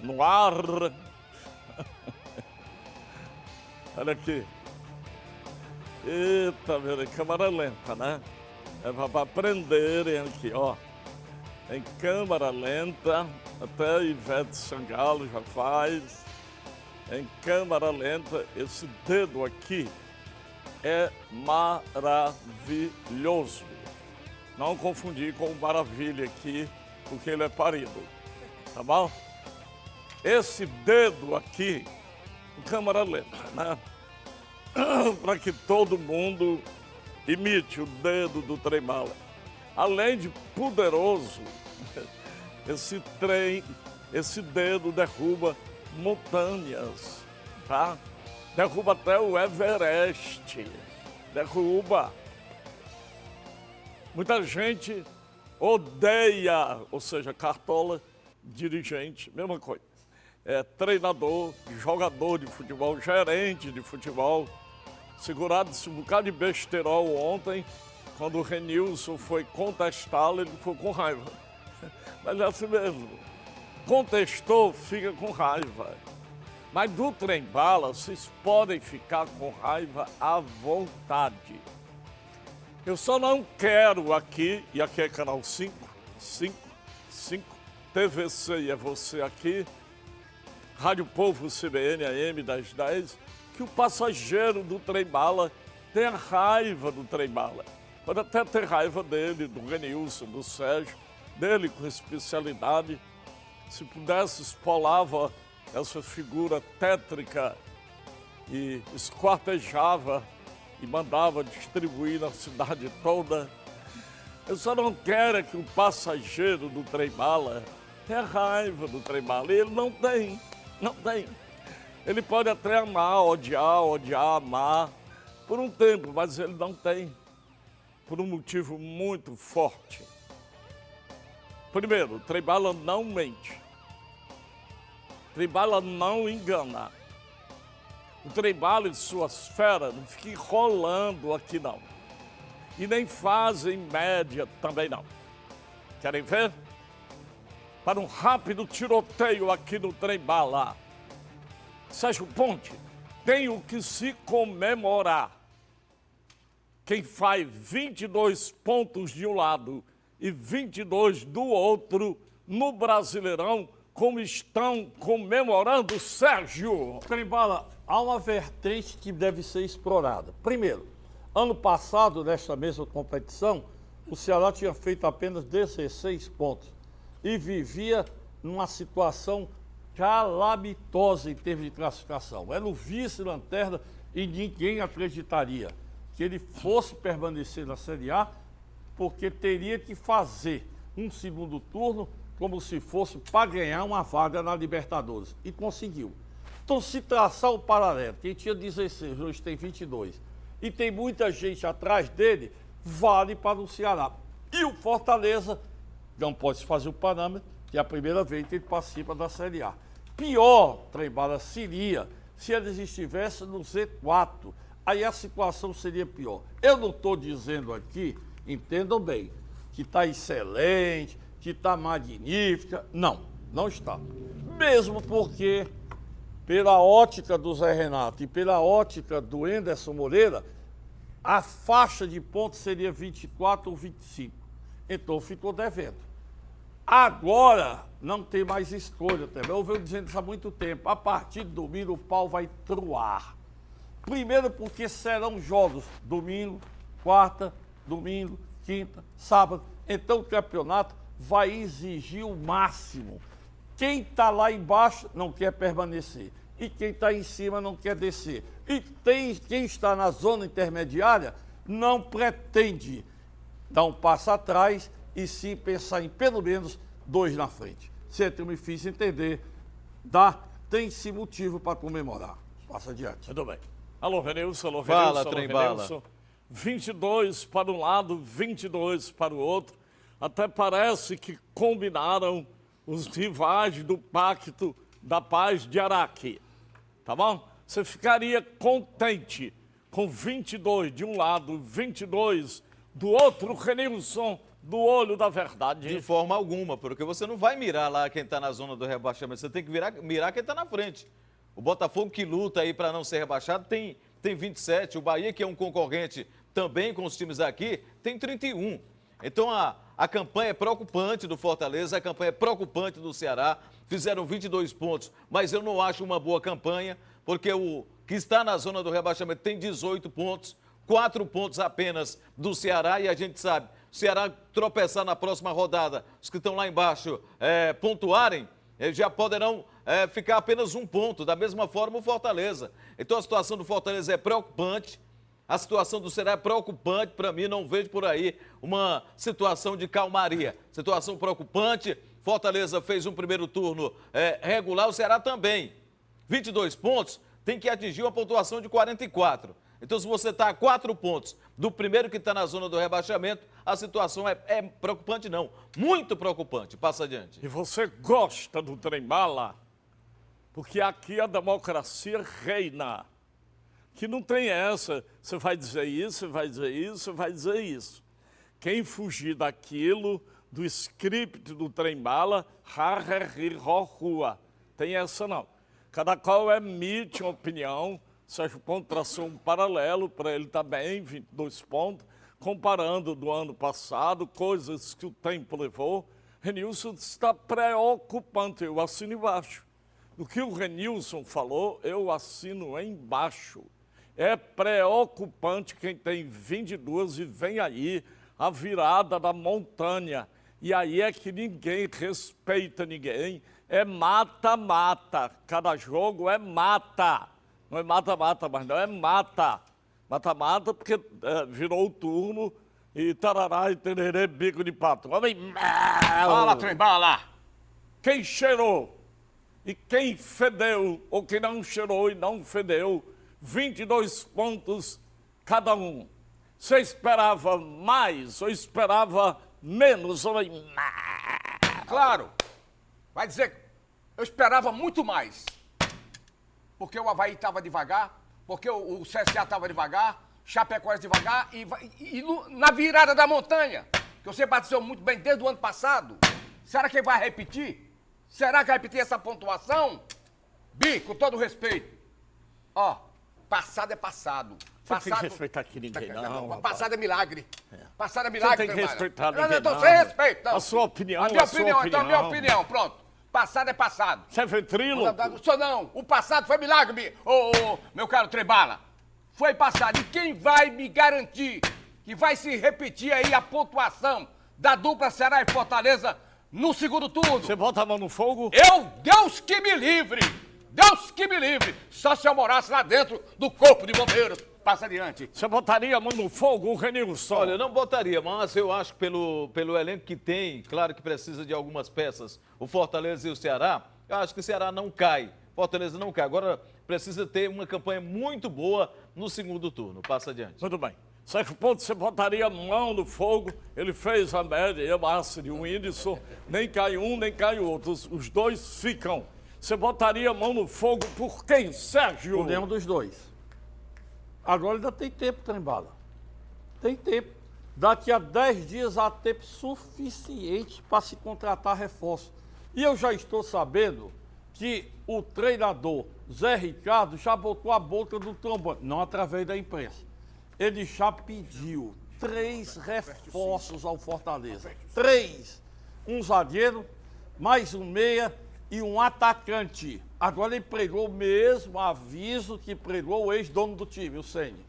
no ar. Olha aqui. Eita, meu, câmera lenta, né? É para aprenderem aqui, ó. Em câmera lenta, até Ivete Sangalo já faz. Em câmera lenta, esse dedo aqui é maravilhoso. Não confundir com o maravilha aqui, porque ele é parido, tá bom? Esse dedo aqui, em câmera lenta, né? Para que todo mundo imite o dedo do Trem Bala. Além de poderoso, esse dedo derruba montanhas, tá? Derruba até o Everest, derruba. Muita gente odeia, ou seja, cartola, dirigente, mesma coisa. Treinador, jogador de futebol, gerente de futebol, segurado-se um bocado de besterol ontem, quando o Renilson foi contestá-lo, ele ficou com raiva. Mas é assim mesmo. Contestou, fica com raiva. Mas do Trem Bala, vocês podem ficar com raiva à vontade. Eu só não quero aqui, e aqui é canal 5, TV Ceará, Você, aqui, Rádio Povo CBN AM das 10, que o passageiro do Trem Bala tenha raiva do Trem Bala. Pode até ter raiva dele, do Renilson, do Sérgio, dele com especialidade. Se pudesse, espolava essa figura tétrica e esquartejava e mandava distribuir na cidade toda. Eu só não quero que o passageiro do Trem Bala tenha raiva do Trem Bala. Ele não tem. Ele pode até amar, odiar, amar, por um tempo, mas ele não tem, por um motivo muito forte. Primeiro, o Trem Bala não mente. O Trem Bala não engana. O Trem Bala e suas feras não ficam enrolando aqui, não. E nem fazem média também, não. Querem ver? Para um rápido tiroteio aqui no Trem Bala. Sérgio Ponte, tem o que se comemorar. Quem faz 22 pontos de um lado e 22 do outro no Brasileirão, como estão comemorando, Sérgio? Trem Bala, há uma vertente que deve ser explorada. Primeiro, ano passado, nesta mesma competição, o Ceará tinha feito apenas 16 pontos e vivia numa situação calamitosa em termos de classificação. Era o vice-lanterna e ninguém acreditaria que ele fosse permanecer na Série A, porque teria que fazer um segundo turno como se fosse para ganhar uma vaga na Libertadores. E conseguiu. Então, se traçar o paralelo, quem tinha 16, hoje tem 22, e tem muita gente atrás dele, vale para o Ceará. E o Fortaleza não pode se fazer o parâmetro, que é a primeira vez que ele participa da Série A. Pior, Trem Bala, seria se eles estivessem no Z4. Aí a situação seria pior. Eu não estou dizendo aqui, entendam bem, que está excelente, que está magnífica. Não, não está. Mesmo porque, pela ótica do Zé Renato e pela ótica do Enderson Moreira, a faixa de pontos seria 24 ou 25. Então ficou devendo. Agora não tem mais escolha também. Eu venho dizendo isso há muito tempo. A partir de domingo o pau vai truar. Primeiro porque serão jogos domingo, quarta, domingo, quinta, sábado. Então o campeonato vai exigir o máximo. Quem está lá embaixo não quer permanecer. E quem está em cima não quer descer. E quem está na zona intermediária não pretende dar um passo atrás e sim pensar em pelo menos 2 na frente. Se eu me fiz entender, tem-se motivo para comemorar. Passa adiante. Muito bem. Alô, Renilson, alô, Fala, Renilson, Trem Bala. 22 para um lado, 22 para o outro. Até parece que combinaram os rivais do Pacto da Paz de Araque. Tá bom? Você ficaria contente com 22 de um lado, 22 do outro, Renilson, do olho da verdade. De forma alguma, porque você não vai mirar lá quem está na zona do rebaixamento, você tem que mirar quem está na frente. O Botafogo que luta aí para não ser rebaixado tem 27, o Bahia, que é um concorrente também com os times aqui, tem 31. Então a campanha é preocupante do Fortaleza, a campanha é preocupante do Ceará, fizeram 22 pontos, mas eu não acho uma boa campanha, porque o que está na zona do rebaixamento tem 18 pontos, 4 pontos apenas do Ceará, e a gente sabe, o Ceará tropeçar na próxima rodada, os que estão lá embaixo pontuarem, já poderão ficar apenas 1 ponto, da mesma forma o Fortaleza. Então a situação do Fortaleza é preocupante, a situação do Ceará é preocupante, para mim não vejo por aí uma situação de calmaria. Situação preocupante, Fortaleza fez um primeiro turno regular, o Ceará também. 22 pontos, tem que atingir uma pontuação de 44. Então se você está a 4 pontos do primeiro que está na zona do rebaixamento, a situação é preocupante não, muito preocupante. Passa adiante. E você gosta do Trem Bala? Porque aqui a democracia reina. Que não tem essa, você vai dizer isso, você vai dizer isso, você vai dizer isso. Quem fugir daquilo, do script do Trem Bala, rua. Tem essa não. Cada qual emite uma opinião, Sérgio Ponto traçou um paralelo para ele também, 22 pontos, comparando do ano passado, coisas que o tempo levou. Renilson está preocupante, eu assino embaixo. O que o Renilson falou, eu assino embaixo. É preocupante quem tem 22 e vem aí a virada da montanha. E aí é que ninguém respeita ninguém. É mata-mata. Cada jogo é mata. Não é mata-mata, mas não é mata. Mata-mata porque virou o turno e tarará e tererê, bico de pato. Fala, Trem Bala! Quem cheirou e quem fedeu, ou quem não cheirou e não fedeu, 22 pontos cada um. Você esperava mais ou esperava menos? Claro, vai dizer, eu esperava muito mais. Porque o Avaí estava devagar, porque o CSA estava devagar, Chapecoense devagar na virada da montanha, que você bateu muito bem desde o ano passado. Será que vai repetir? Será que vai repetir essa pontuação? Bi, com todo respeito, ó, passado é passado. Você não tem que respeitar aqui ninguém, não. Passado é milagre. Passado é milagre. Você tem que respeitar ninguém, não. Sem respeito. Não. A sua opinião, Então a minha opinião, pronto. Passado é passado. Você é ventríloco? Sou não. O passado foi milagre, meu caro Trem Bala. Foi passado. E quem vai me garantir que vai se repetir aí a pontuação da dupla Ceará e Fortaleza no segundo turno? Você bota a mão no fogo? Deus que me livre! Deus que me livre! Só se eu morasse lá dentro do corpo de bombeiros. Passa adiante. Você botaria a mão no fogo, Renilson? Olha, eu não botaria, mas eu acho que pelo elenco que tem, claro que precisa de algumas peças, o Fortaleza e o Ceará, eu acho que o Ceará não cai, Fortaleza não cai. Agora precisa ter uma campanha muito boa no segundo turno. Passa adiante. Muito bem. Sérgio Ponto, você botaria a mão no fogo, ele fez a média, eu acho, de um Whindersson, nem cai um, nem cai o outro, os dois ficam. Você botaria a mão no fogo por quem, Sérgio? Por nenhum dos dois. Agora ainda tem tempo, Trem Bala. Tem tempo. Daqui a 10 dias há tempo suficiente para se contratar reforço. E eu já estou sabendo que o treinador Zé Ricardo já botou a boca do trombone, não através da imprensa. Ele já pediu 3 reforços ao Fortaleza. 3. Um zagueiro, mais um meia e um atacante. Agora ele pregou o mesmo aviso que pregou o ex-dono do time, o Ceni.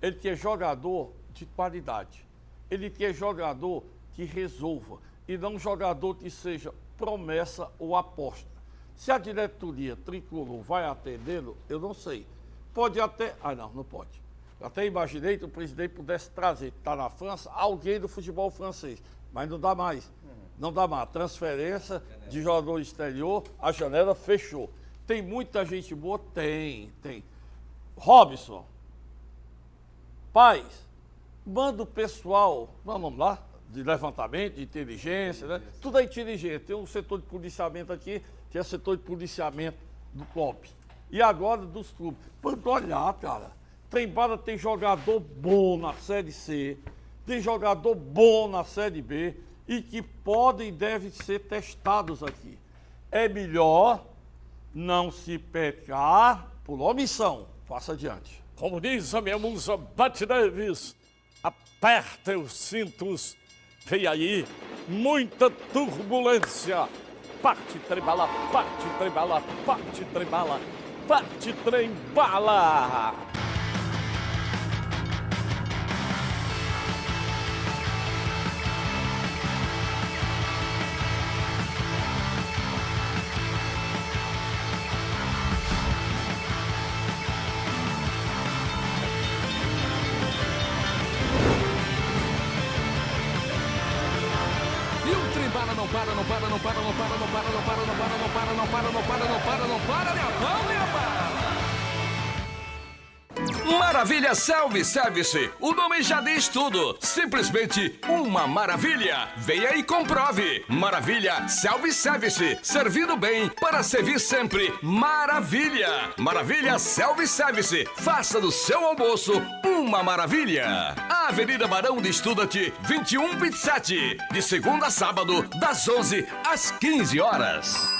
Ele quer jogador de qualidade. Ele quer jogador que resolva. E não jogador que seja promessa ou aposta. Se a diretoria tricolor vai atendê-lo, eu não sei. Pode até... não pode. Eu até imaginei que o presidente pudesse trazer, que está na França, alguém do futebol francês. Mas não dá mais. Não dá mais. Transferência de jogador exterior, a janela fechou. Tem muita gente boa? Tem. Robson, Paz, manda o pessoal, vamos lá, de levantamento, de inteligência, né? Tudo é inteligente. Tem um setor de policiamento aqui, que é o setor de policiamento do COP. E agora dos clubes. Pode olhar, cara. Trem Bala tem jogador bom na Série C, tem jogador bom na Série B e que podem e devem ser testados aqui. É melhor não se pecar por omissão. Faça adiante. Como diz a minha musa Bate Neves, apertem os cintos, vem aí muita turbulência. Parte Trem Bala, parte Trem Bala, parte Trem Bala, parte Trem Bala. Maravilha Self-Service, o nome já diz tudo, simplesmente uma maravilha. Venha e comprove. Maravilha Self-Service, servindo bem para servir sempre. Maravilha. Maravilha Self-Service, faça do seu almoço uma maravilha. Avenida Barão de Estudante, 2127, de segunda a sábado, das 11 às 15 horas.